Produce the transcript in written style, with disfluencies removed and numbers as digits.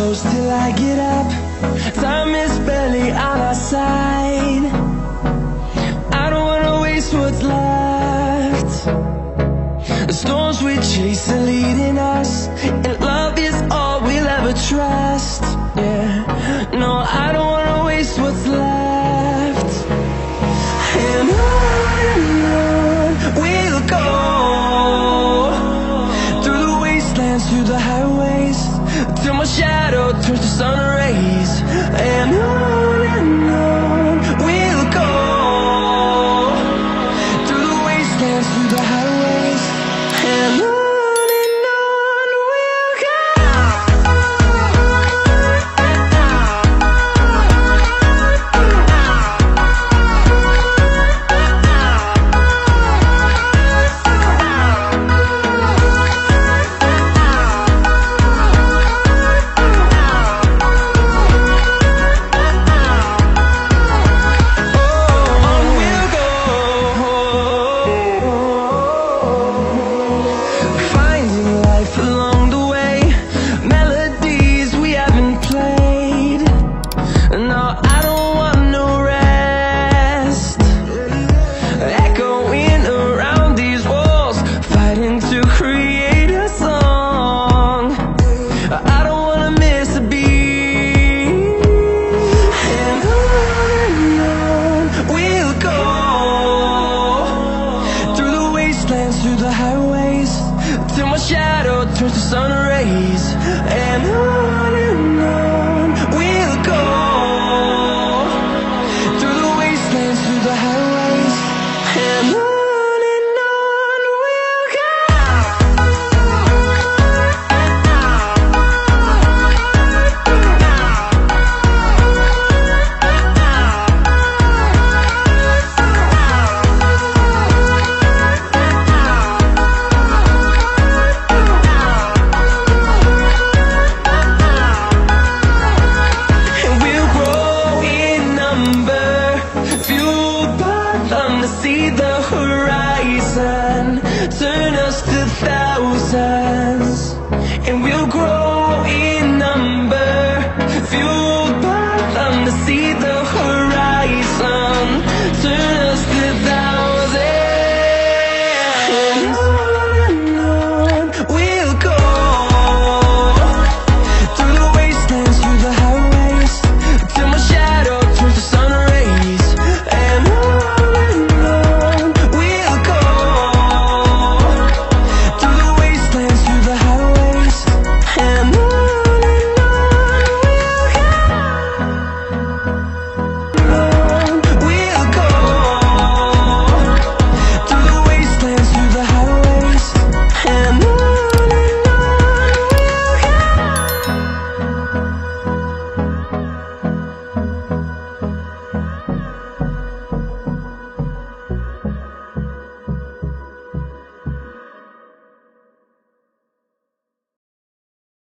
close till I get up. Time is barely on our side. I don't wanna waste what's left. The storms we chase are leading us, and love is all we'll ever trust. Yeah, no, I don't wanna waste what's left. And on we'll go, through the wastelands, through the highways, till my shadow turns to sun rays. And on we'll go, through the wastelands, through the highways, and on we'll go. Through the highways, till my shadow turns to sun rays. And on we'll go, through the wastelands, through the highways, and on we'll go. See the